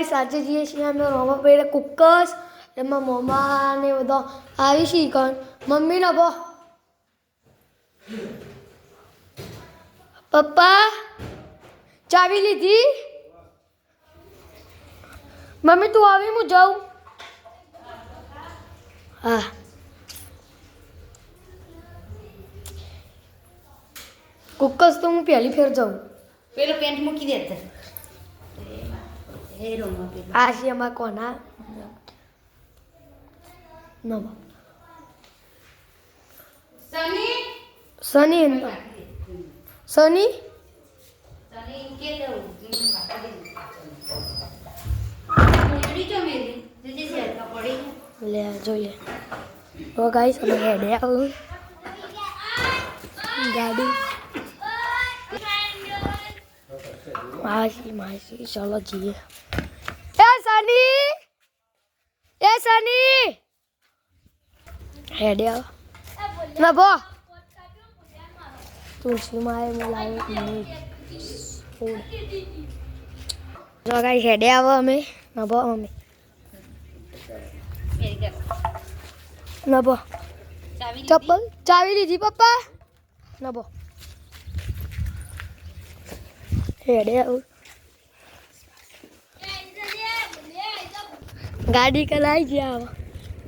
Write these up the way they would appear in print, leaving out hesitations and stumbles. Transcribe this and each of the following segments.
Guys આજે જઈએ છીએ અમે રોમા પેલે કુકસ એમાં મમ્મા ને બધા આવી છે કણ મમ્મી ને બો પપ્પા ચાવી લીધી મમ્મી તું આવી હું જાઉં હા કુકસ તો હું પહેલી ફેર જાઉં પેલો પેન્ટ મૂકી દે એ રોમા પેલો આ છે અમારા કોના નવા સની સની સની સની કે દઉં મોડી જો મેલી દીદી છે પડી લે જોઈએ તો ગાઈસ અમે હેડે આવું ગાડી માસી ચલો જઈએ એ સની હેડે આવ ના બો તુલસી માએ બોલાવે જો ગાઈસ હેડે આવો અમે ના બો અમે ના બો ચપ્પલ ચાવી લીધી પપ્પા ના બો હેડે આવું ગાડી કલાઈ ગયા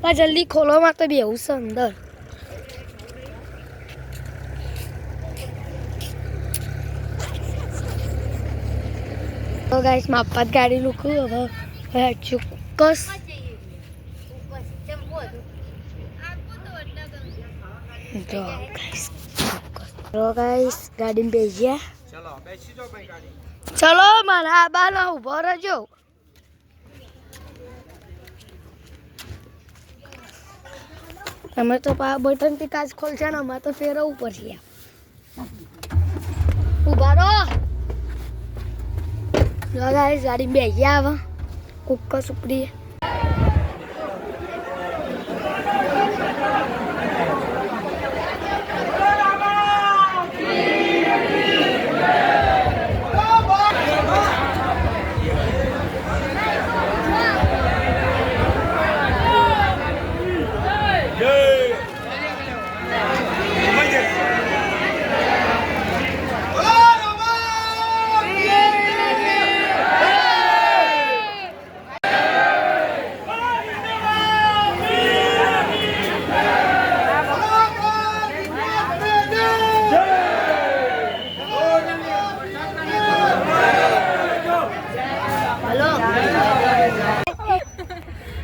હવે જલ્દી ખોલો માં તો બેવું છે અંદર તો ગાઈસ માપત ગાડી લુકું હવે ચોક્કસ તો ગાઈસ ગાડીમાં બેસી ગયા ચલો મારા બાનો ઉભો રહેજો તમે તો પા બટન થી કાચ ખોલશે ને અમારે તો ફેરવવું પડશે ઉભા રહો ગાઈસ ગાડી બેસી ગયા હવે કુકર સુપડી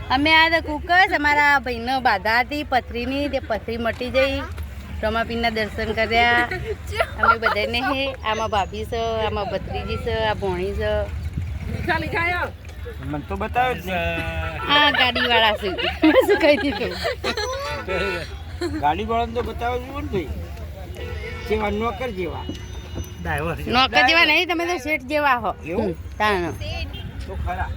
અમે આ કુકસ અમારા ભાઈને બાધા હતી પથરીની તે પથરી મટી જઈ રમાપીરના દર્શન કર્યા અમે બધાને હે આમાં ભાભી છે આમાં ભત્રીજી છે આ ભોણી છે મને તો બતાવે જ આ ગાડીવાળા છે શું કહી દીધું ગાડી વાળાને તો બતાવે જ ને ભાઈ જેવા નોકર જેવા નોકર જેવા નહીં તમે તો શેઠ જેવા હો એવું તાણ તો ખરા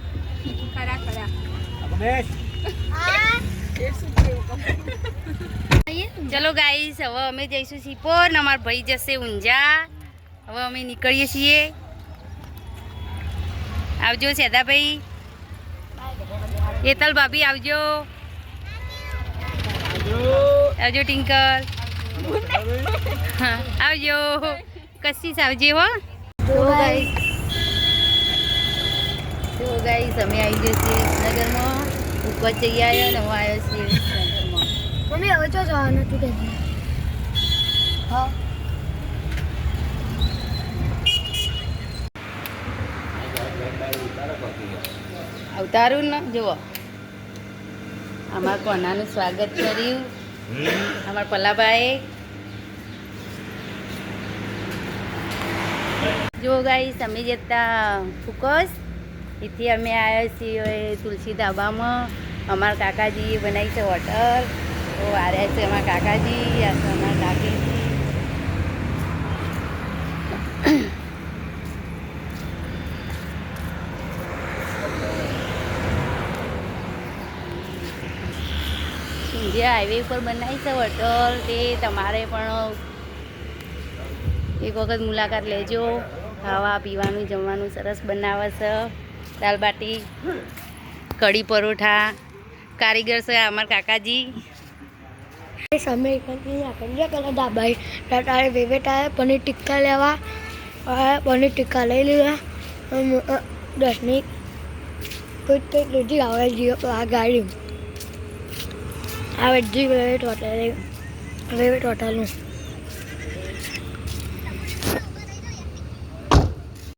ચલો ગાઈસ હવે અમે જઈશું સિપોર ને અમારા ભાઈ જશે ઊંઝા હવે અમે નીકળીએ છીએ આવજો સેદાભાઈ હેતલ ભાભી આવજો આવજો ટિંકલ હા આવજો કશીશ આવજે હો તો ગાઈસ અમે આવી જઈએ વિસનગરમાં ઉપર જઈ આવ્યા ને હું આવ્યો છીએ વિસનગરમાં મમ્મી હવે જો જવાનું તું કે હા અવતારું ને જુઓ અમારા કોનાનું સ્વાગત કર્યું અમારા પલ્લાભાઈ જો ગાઈસ અમે જતા ફુકસ એથી અમે આવ્યા છીએ તુલસી ધાબામાં અમારા કાકાજીએ બનાવી છે હોટલ તો આવ્યા છે અમારા કાકાજી આ છે અમારા કાકીજી જે હાઈવે ઉપર બનાવી છે હોટલ તે તમારે પણ એક વખત મુલાકાત લેજો ખાવા પીવાનું જમવાનું સરસ બનાવે છે દાલ બાટી, કઢી પરોઠા, કારીગર છે અમારા કાકાજી. સમય કંઈ આપણે પેલા ડાબાઈ તારે વેવેટ આવે પનીર ટિક્કા લેવા પનીર ટિક્કા લઈ લીધા 10ની કંઈક લીધી આવે આ ગાડી આવે જી વેવેટ હોટલનું